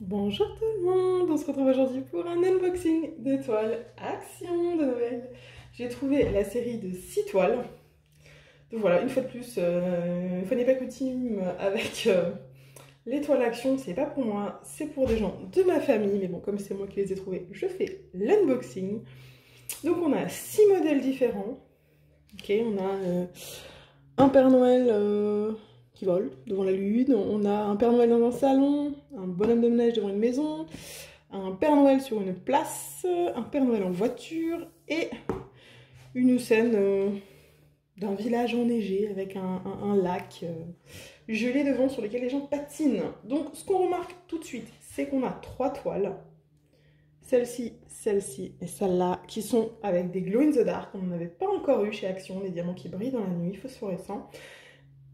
Bonjour tout le monde, on se retrouve aujourd'hui pour un unboxing de toiles Action de Noël. J'ai trouvé la série de 6 toiles. Donc voilà, une fois de plus, une fois n'est pas coutume avec les toiles Action, c'est pas pour moi, c'est pour des gens de ma famille. Mais bon, comme c'est moi qui les ai trouvées, je fais l'unboxing. Donc on a 6 modèles différents. Ok, on a un Père Noël qui vole devant la lune, on a un Père Noël dans un salon, un bonhomme de neige devant une maison, un Père Noël sur une place, un Père Noël en voiture et une scène d'un village enneigé avec un lac gelé devant sur lequel les gens patinent. Donc ce qu'on remarque tout de suite, c'est qu'on a 3 toiles. Celle-ci, celle-ci et celle-là qui sont avec des glow in the dark. On n'en avait pas encore eu chez Action, des diamants qui brillent dans la nuit, phosphorescents.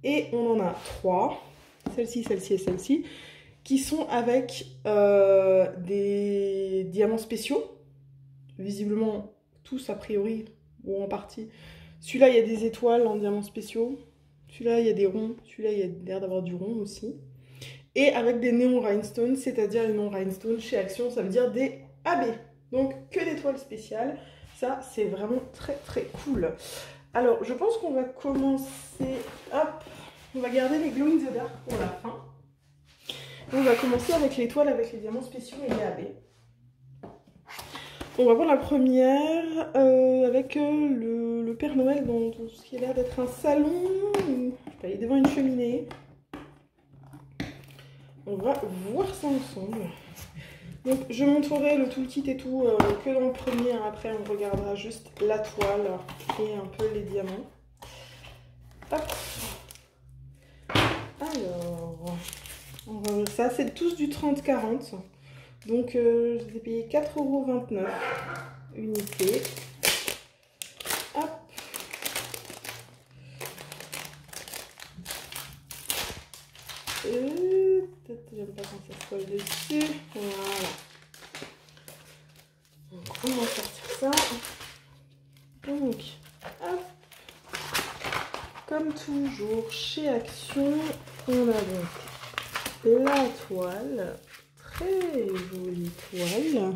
Et on en a 3, celle-ci, celle-ci et celle-ci, qui sont avec des diamants spéciaux. Visiblement, tous a priori, ou en partie. Celui-là, il y a des étoiles en diamants spéciaux. Celui-là, il y a des ronds. Celui-là, il y a l'air d'avoir du rond aussi. Et avec des néon rhinestones, c'est-à-dire les néon rhinestones chez Action, ça veut dire des AB. Donc, que des toiles spéciales. Ça, c'est vraiment très très cool. Alors, je pense qu'on va commencer... Hop, on va garder les glow in the dark pour la fin. On va commencer avec les toiles avec les diamants spéciaux et les AB. On va voir la première avec le Père Noël dans ce qui a l'air d'être un salon. Je sais pas, il est devant une cheminée. On va voir ça ensemble. Donc, je montrerai le toolkit et tout que dans le premier. Après, on regardera juste la toile et un peu les diamants. Hop. Alors, ça, c'est tous du 30-40. Donc, je les ai payés 4,29 € unité. Hop. J'aime pas quand ça se colle dessus. Voilà. Donc, on va sortir ça. Donc, hop. Comme toujours, chez Action, on a donc la toile. Très jolie toile.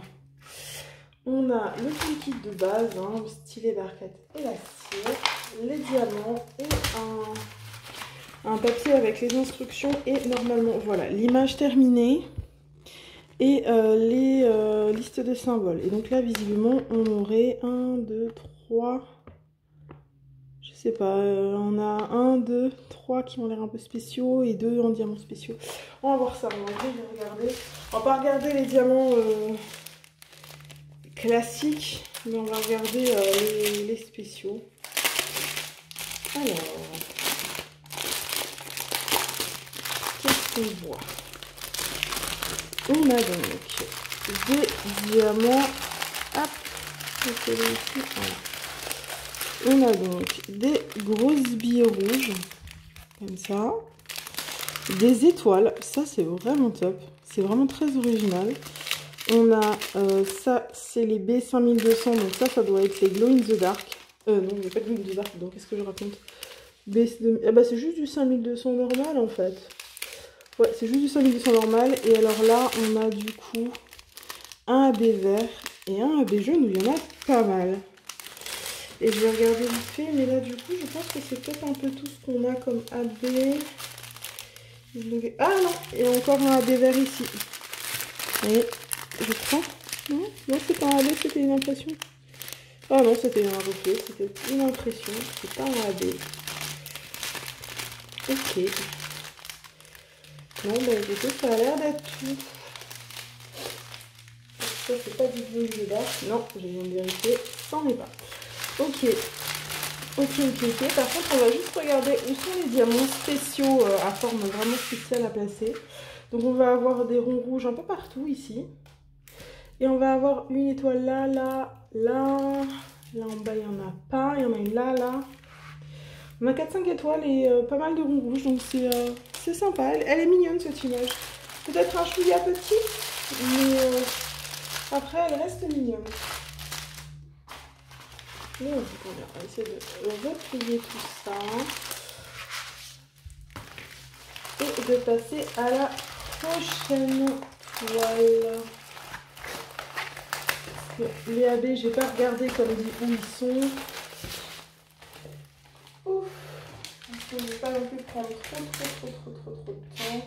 On a le toolkit de base, hein, le stylet barquette et la cire, les diamants et un papier avec les instructions et normalement, voilà, l'image terminée et les listes de symboles. Et donc là, visiblement, on aurait 1, 2, 3, je sais pas, on a 1, 2, 3 qui ont l'air un peu spéciaux et 2 en diamants spéciaux. On va voir ça, on va regarder. On va pas regarder les diamants classiques, mais on va regarder les spéciaux. Alors... voit. On a donc des diamants. Hop, on a donc des grosses billes rouges, comme ça. Des étoiles, ça c'est vraiment top. C'est vraiment très original. On a ça, c'est les B5200, donc ça doit être les glow in the dark. Non, il n'y a pas de glow in the dark, donc qu'est-ce que je raconte? Ah bah c'est juste du 5200 normal en fait. Ouais, c'est juste du 5200 normal. Et alors là, on a du coup un AB vert et un AB jaune où il y en a pas mal. Et je vais regarder vite fait, mais là du coup, je pense que c'est peut-être un peu tout ce qu'on a comme AB. Ah non, et encore un AB vert ici. Et je crois. Non, non, c'est pas un AB, c'était une impression. Ah non, c'était un reflet, c'était une impression, c'est pas un AB. Ok. Non, bah écoutez, ça a l'air d'être tout. Ça, c'est pas du bleu là. Non, j'ai bien vérifié, ça n'en est pas. Ok. Par contre, on va juste regarder où sont les diamants spéciaux à forme vraiment spéciale à placer. Donc, on va avoir des ronds rouges un peu partout ici. Et on va avoir une étoile là, là, là. Là en bas, il n'y en a pas. Il y en a une là, là. On a 4-5 étoiles et pas mal de ronds rouges, donc c'est sympa. Elle est mignonne cette image. Peut-être un chouïa petit, mais après elle reste mignonne. Et on va essayer de replier tout ça. Et de passer à la prochaine Voilà. Les AB, j'ai pas regardé comme dit où ils sont. Ouf. Je ne vais pas non plus prendre trop de temps.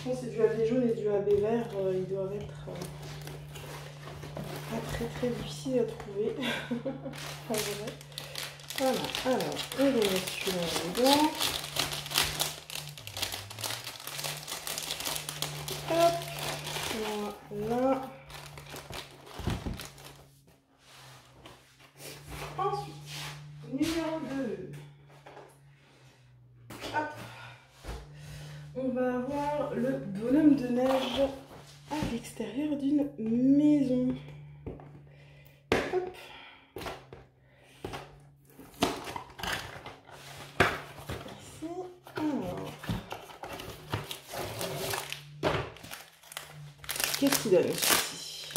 Bon, c'est du AB jaune et du AB vert. Ils doivent être pas très difficiles à trouver. En vrai. Voilà. Alors, on va mettre celui-là dedans. Hop. Voilà. Ensuite, numéro 2. Hop. On va avoir le bonhomme de neige à l'extérieur d'une maison. Hop. Ici. Alors. Qu'est-ce qu'il donne celui-ci?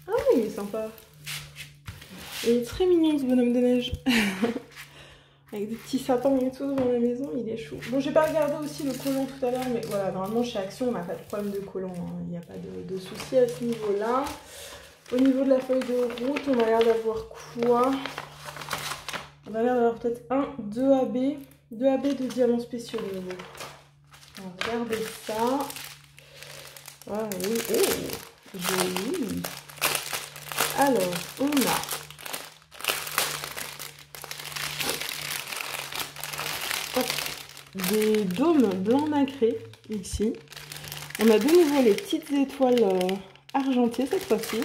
Ah, il est sympa. Il est très mignon ce bonhomme de neige. Avec des petits sapins et tout devant la maison, il est chou. Bon, j'ai pas regardé aussi le collant tout à l'heure, mais voilà, normalement chez Action, on n'a pas de problème de collant. Hein. Il n'y a pas de souci à ce niveau-là. Au niveau de la feuille de route, on a l'air d'avoir quoi? On a l'air d'avoir peut-être 2 AB. 2 AB de diamants spéciaux de nouveau. On va regarder ça. Ah oui, oh, joli. Alors, on a des dômes blancs nacrés ici. On a de nouveau les petites étoiles argentées cette fois-ci.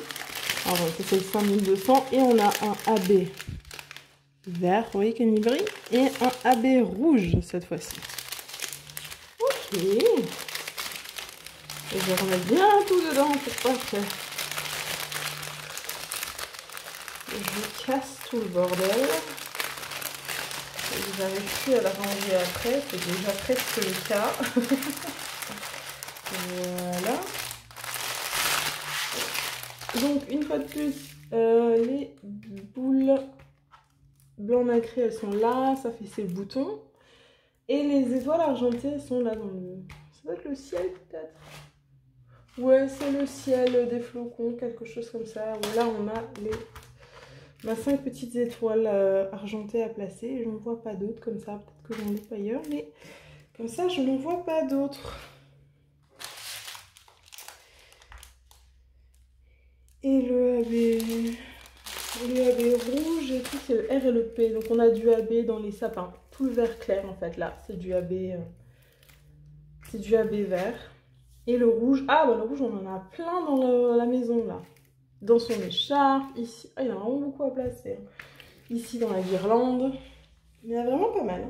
Alors ça c'est le 5200 et on a un AB vert, vous voyez comme il brille, et un AB rouge cette fois-ci. Ok. Et je remets bien tout dedans pour pas que je casse tout le bordel. J'arrive plus à la ranger après, c'est déjà presque le cas. Voilà. Donc une fois de plus, les boules blanc nacré, elles sont là, ça fait ses boutons. Et les étoiles argentées, elles sont là dans le... Ça doit être le ciel peut-être. Ouais, c'est le ciel, des flocons, quelque chose comme ça. Là, on a les... 5 petites étoiles argentées à placer. Je n'en vois pas d'autres comme ça. Peut-être que j'en ai pas ailleurs, mais comme ça, je n'en vois pas d'autres. Et le AB rouge, et tout, c'est le R et le P. Donc, on a du AB dans les sapins. Tout le vert clair, en fait, là. C'est du AB vert. Et le rouge, ah, bah, le rouge, on en a plein dans la maison, là. Dans son écharpe, ici. Ah, il y en a vraiment beaucoup à placer. Ici, dans la guirlande. Il y en a vraiment pas mal.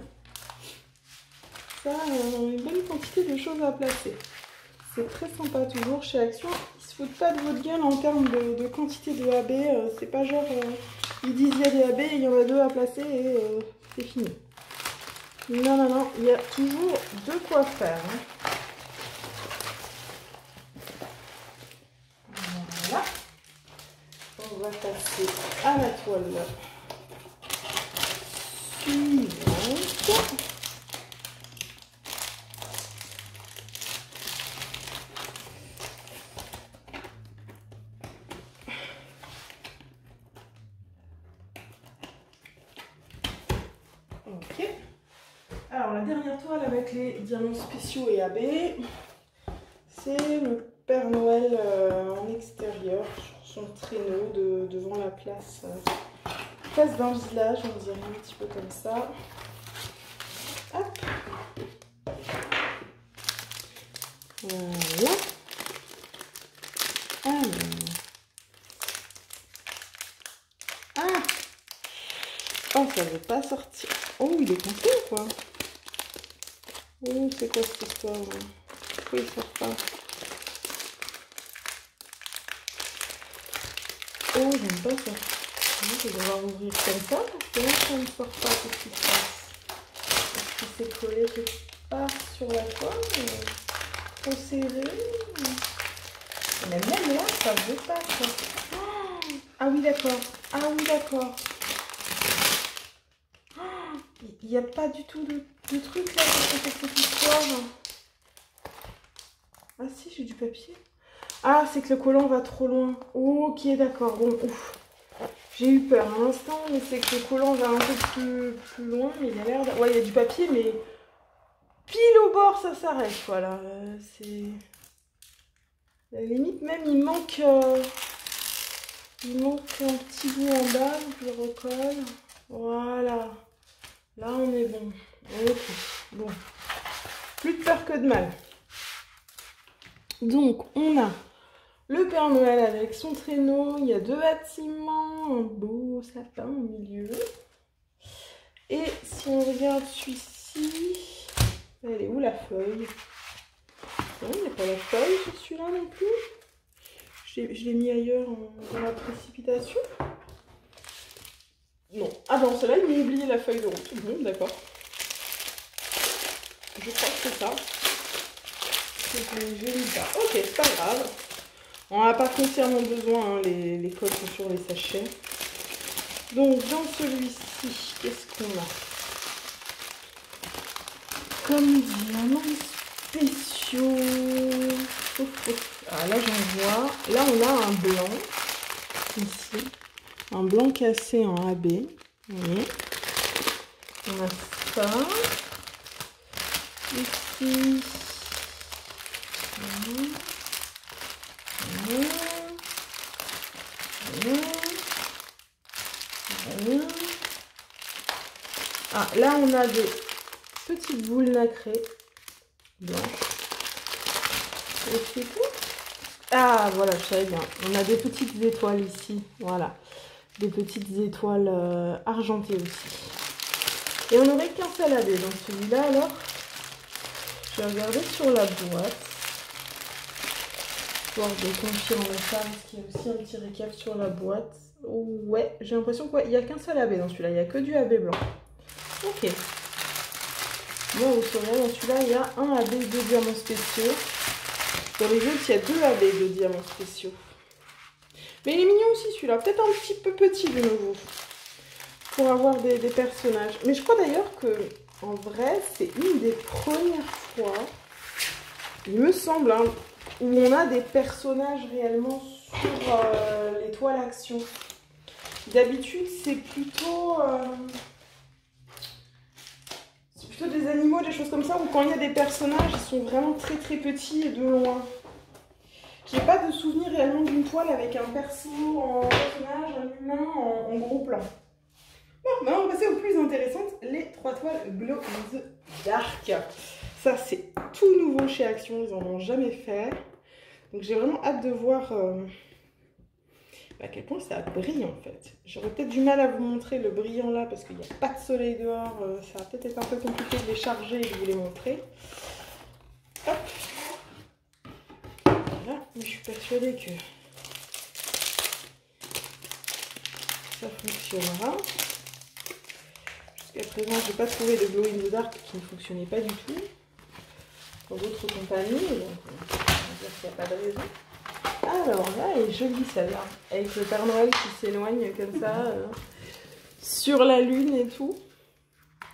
Ça, une bonne quantité de choses à placer. C'est très sympa, toujours chez Action. Ils se foutent pas de votre gueule en termes de quantité de AB. C'est pas genre, ils disent il y a des AB, il y en a 2 à placer et c'est fini. Non, non, non, il y a toujours de quoi faire. Hein. Voilà. On va passer à la toile suivante. Ok. Alors la dernière toile avec les diamants spéciaux et AB, c'est le Père Noël en extérieur sur son traîneau devant la place d'un village, on dirait un petit peu comme ça. Hop. Voilà. Alors. Ah. Oh, ça ne veut pas sortir. Oh, il est coincé ou quoi? Oh, c'est quoi cette histoire? Pourquoi il sort pas? Oh, j'aime pas ça. Je vais devoir ouvrir comme ça parce que là, ça ne sort pas. Qu'est-ce qui se passe? Est-ce qu'il s'est collé quelque part sur la toile? trop serré. Mais même là, ça ne veut pas, quoi. Oh, ah oui, d'accord. Ah oui, d'accord. Il n'y a pas du tout de truc là pour faire cette histoire. Ah si, j'ai du papier. Ah, c'est que le collant va trop loin. Ok, d'accord. Bon, ouf. J'ai eu peur un instant, mais c'est que le collant va un peu plus loin. Mais il a l'air... Ouais, il y a du papier, mais pile au bord, ça s'arrête. Voilà, c'est... À la limite, même, il manque un petit bout en bas. Donc je le recolle. Voilà. Là, on est bon. Ok. Bon. Plus de peur que de mal. Donc, on a le Père Noël avec son traîneau. Il y a 2 bâtiments, un beau sapin au milieu. Et si on regarde celui-ci, elle est où la feuille? Non, il n'y a pas la feuille sur celui-là non plus. Je l'ai mis ailleurs dans la précipitation. Non. Ah bon, celle-là, il m'a oublié la feuille de route. Bon, d'accord. Je crois que c'est ça. Je lis pas. Ok, c'est pas grave. On n'a pas foncièrement besoin, hein, les codes sont sur les sachets. Donc, dans celui-ci, qu'est-ce qu'on a? Comme diamants spéciaux. Ah, là, j'en vois. Là, on a un blanc. Ici. Un blanc cassé en AB. Oui. On a ça. Ici. Ah, là, on a des petites boules nacrées blanches. Et c'est tout. Ah, voilà, je savais bien. On a des petites étoiles ici. Voilà. Des petites étoiles argentées aussi. Et on n'aurait qu'un seul AB dans celui-là, alors. Je vais regarder sur la boîte. Histoire de confirmer ça, parce qu'il y a aussi un petit récap sur la boîte. Ouais, j'ai l'impression qu'il n'y a qu'un seul AB dans celui-là. Il n'y a que du AB blanc. Ok. Moi, vous saurez, dans celui-là, il y a un AB de diamants spéciaux. Dans les autres, il y a 2 AB de diamants spéciaux. Mais il est mignon aussi celui-là. Peut-être un petit peu petit de nouveau. Pour avoir des personnages. Mais je crois d'ailleurs que, en vrai, c'est une des premières fois, il me semble, hein, où on a des personnages réellement sur l'étoile action. D'habitude, c'est plutôt des animaux, des choses comme ça, où quand il y a des personnages, ils sont vraiment très très petits et de loin. J'ai pas de souvenir réellement d'une toile avec un perso en personnage, un humain en gros plan. Bon, maintenant on va passer aux plus intéressantes, les 3 toiles Glow in the Dark. Ça c'est tout nouveau chez Action, ils en ont jamais fait. Donc j'ai vraiment hâte de voir à quel point ça brille en fait. J'aurais peut-être du mal à vous montrer le brillant là parce qu'il n'y a pas de soleil dehors. Ça va peut-être être un peu compliqué de les charger et de vous les montrer. Hop. Voilà, mais je suis persuadée que ça fonctionnera. Jusqu'à présent, je n'ai pas trouvé de Glow in the Dark qui ne fonctionnait pas du tout dans d'autres compagnies. Donc, on va dire qu'il n'y a pas de raison. Alors là, elle est jolie celle-là, avec le Père Noël qui s'éloigne comme ça, sur la lune et tout.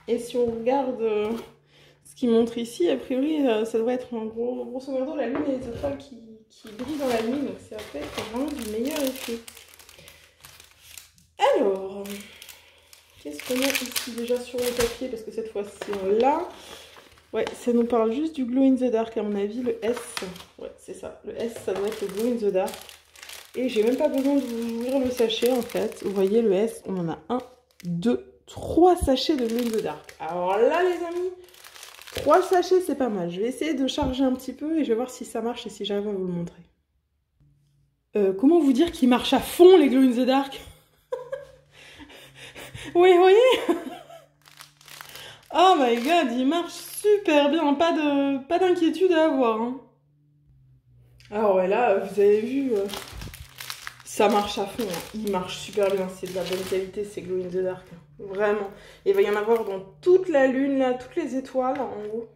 Et si on regarde ce qu'il montre ici, a priori, ça devrait être en gros, grosso modo la lune et les étoiles qui brillent dans la nuit, donc ça va être vraiment du meilleur effet. Alors, qu'est-ce qu'on a ici déjà sur le papier, parce que cette fois-ci on l'a. Ouais, ça nous parle juste du Glow in the Dark, à mon avis, le S. Ouais, c'est ça. Le S, ça doit être le Glow in the Dark. Et j'ai même pas besoin de vous ouvrir le sachet, en fait. Vous voyez, le S, on en a 1, 2, 3 sachets de Glow in the Dark. Alors là, les amis, 3 sachets, c'est pas mal. Je vais essayer de charger un petit peu et je vais voir si ça marche et si j'arrive à vous le montrer. Comment vous dire qu'ils marchent à fond, les Glow in the Dark? Oui, vous voyez? Oh my god, ils marchent super bien, pas d'inquiétude à avoir. Hein. Ah ouais, là, vous avez vu, ça marche à fond. Hein. Il marche super bien, c'est de la bonne qualité, c'est Glow in the Dark. Hein. Vraiment. Il va y en avoir dans toute la lune, là, toutes les étoiles, en haut.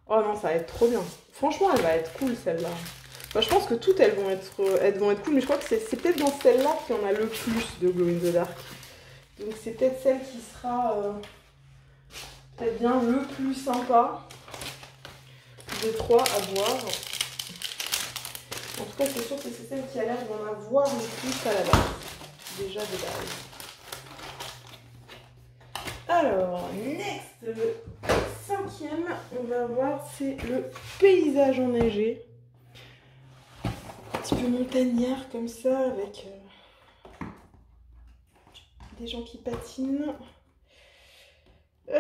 Oh non, ça va être trop bien. Franchement, elle va être cool celle-là. Enfin, je pense que toutes elles vont être cool, mais je crois que c'est peut-être dans celle-là qu'il y en a le plus de Glow in the Dark. Donc c'est peut-être celle qui sera peut-être bien le plus sympa des trois à voir. En tout cas, c'est sûr que c'est celle qui a l'air d'en avoir le plus à la base. Déjà de base. Alors, next, le cinquième, on va voir, c'est le paysage enneigé. Un petit peu montagnard comme ça, avec des gens qui patinent. Oh,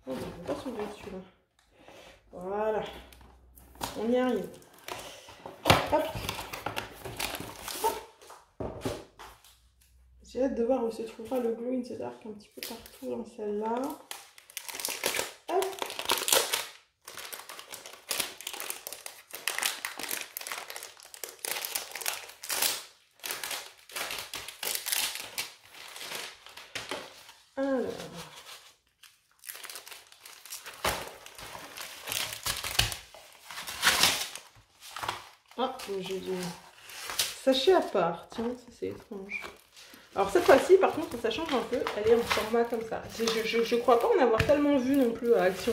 on ne peut pas s'ouvrir celui-là. Voilà. On y arrive. Hop. J'ai hâte de voir où se trouvera le Glow in the Dark un petit peu partout dans celle-là. Hop. Alors. Ah, j'ai du sachet à part. Tiens, ça c'est étrange. Alors cette fois-ci, par contre, ça change un peu. Elle est en format comme ça. Je crois pas en avoir tellement vu non plus à Action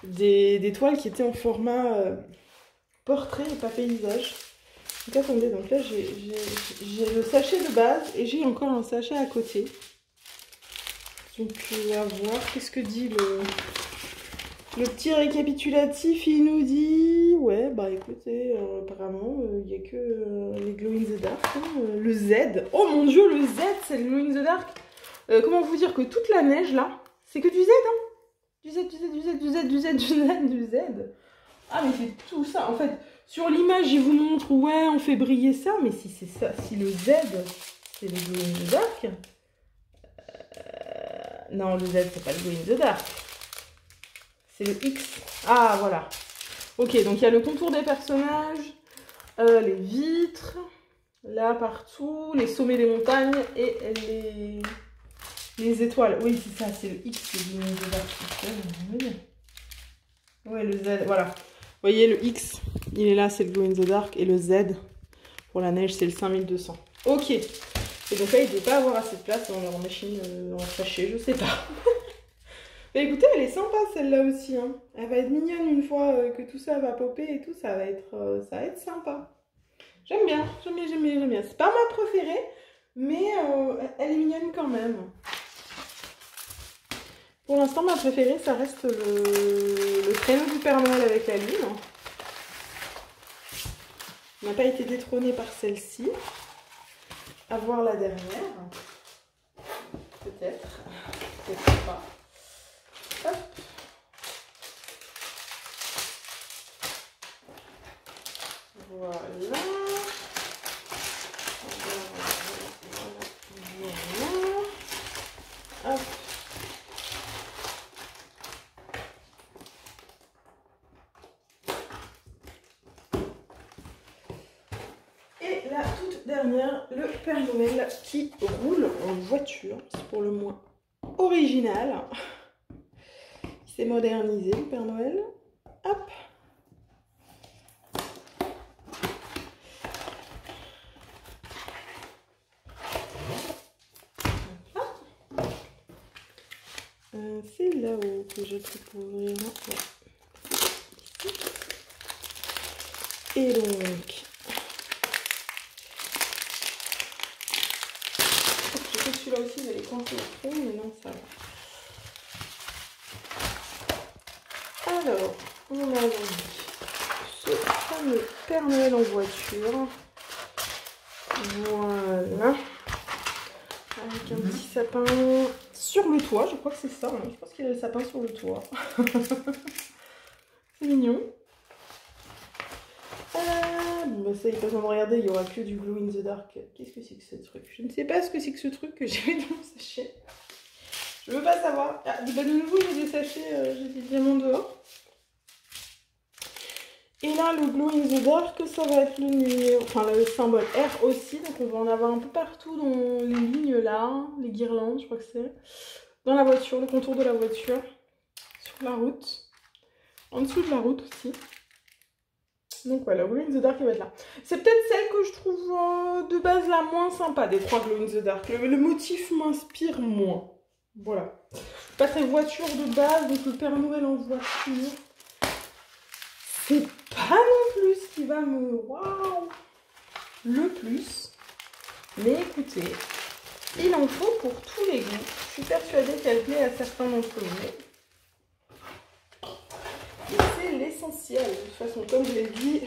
des toiles qui étaient en format portrait et pas paysage. Donc attendez, donc là j'ai le sachet de base et j'ai encore un sachet à côté. Donc on va voir qu'est-ce que dit le petit récapitulatif. Il nous dit, ouais, bah écoutez, apparemment, il n'y a que les Glow in the Dark, hein, le Z. Oh mon dieu, le Z, c'est le Glow in the Dark. Comment vous dire que toute la neige, là, c'est que du Z, hein. Du Z, du Z, du Z, du Z, du Z, du Z, du Z. Ah, mais c'est tout ça. En fait, sur l'image, il vous montre, ouais, on fait briller ça, mais si c'est ça, si le Z, c'est le Glow in the Dark. Non, le Z, c'est pas le Glow in the Dark. C'est le X. Ah, voilà. Ok, donc il y a le contour des personnages, les vitres, là, partout, les sommets des montagnes et les étoiles. Oui, c'est ça, c'est le X, le Glow in the Dark. Ouais, le Z, voilà. Vous voyez, le X, il est là, c'est le Glow in the Dark. Et le Z, pour la neige, c'est le 5200. Ok. Et donc là, il ne devait pas avoir assez de place dans leur machine, en sachet, je sais pas. Mais écoutez, elle est sympa celle-là aussi. Hein. Elle va être mignonne une fois que tout ça va popper et tout. Ça va être sympa. J'aime bien, j'aime bien, j'aime bien, j'aime bien. C'est pas ma préférée, mais elle est mignonne quand même. Pour l'instant, ma préférée, ça reste le traîneau du Père Noël avec la lune. On n'a pas été détrôné par celle-ci. À voir la dernière. Peut-être. Peut-être pas. Hop. Voilà. Hop. Et la toute dernière, le Père Noël qui roule en voiture. C'est pour le moins original. Il s'est modernisé, le Père Noël. Hop. C'est là-haut que je peux ouvrir. Ouais. Et donc, je sais que celui-là aussi, j'allais coincer le trou, mais non, ça va. Alors, on a donc ce fameux Père Noël en voiture. Voilà. Avec un petit sapin sur le toit, je crois que c'est ça. Hein. Je pense qu'il y a le sapin sur le toit. C'est mignon. Bon, bah ça, il n'y a pas besoin de regarder, il n'y aura que du Glow in the Dark. Qu'est-ce que c'est que ce truc? Je ne sais pas ce que c'est que ce truc que j'ai dans mon sachet. Je veux pas savoir. Ah, bah, de nouveau, j'ai des sachets, j'ai des diamants dehors. Et là, le Glow in the Dark, ça va être le numéro, enfin le symbole R aussi. Donc on va en avoir un peu partout dans les lignes là, les guirlandes, je crois que c'est. Dans la voiture, le contour de la voiture, sur la route. en dessous de la route aussi. Donc voilà, Glow in the Dark, elle va être là. C'est peut-être celle que je trouve de base la moins sympa des 3 Glow in the Dark. Le motif m'inspire moins. Voilà. Pas très voiture de base, donc le Père Noël en voiture. C'est pas non plus ce qui va me... Waouh, le plus. Mais écoutez, il en faut pour tous les goûts. Je suis persuadée qu'elle plaît à certains d'entre vous. Et c'est l'essentiel. De toute façon, comme je l'ai dit,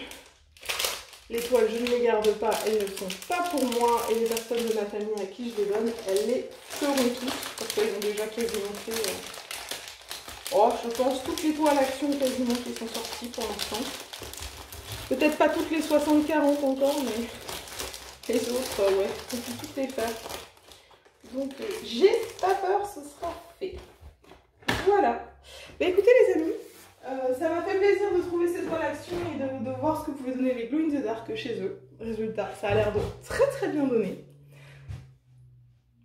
les toiles, je ne les garde pas. Elles ne sont pas pour moi. Et les personnes de ma famille à qui je les donne, elles les feront toutes. Parce qu'elles ont déjà quasiment fait... Oh, je pense toutes les toiles action quasiment qui sont sorties pour l'instant. Peut-être pas toutes les 60-40 encore, mais les autres, ouais, on peut toutes les faire. Donc, j'ai pas peur, ce sera fait. Voilà. Bah, écoutez les amis, ça m'a fait plaisir de trouver cette toile action et de voir ce que pouvaient donner les Glow in the Dark chez eux. Résultat, ça a l'air de très bien donner.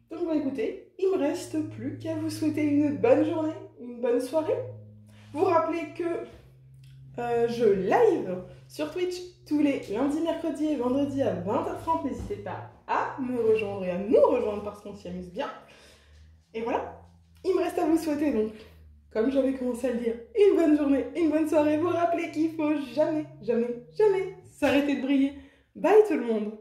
Donc bah écoutez, il me reste plus qu'à vous souhaiter une bonne journée, une bonne soirée. Vous rappelez que je live sur Twitch tous les lundis, mercredis et vendredis à 20h30. N'hésitez pas à me rejoindre et à nous rejoindre parce qu'on s'y amuse bien. Et voilà, il me reste à vous souhaiter donc, comme j'avais commencé à le dire, une bonne journée, une bonne soirée. Vous rappelez qu'il faut jamais s'arrêter de briller. Bye tout le monde!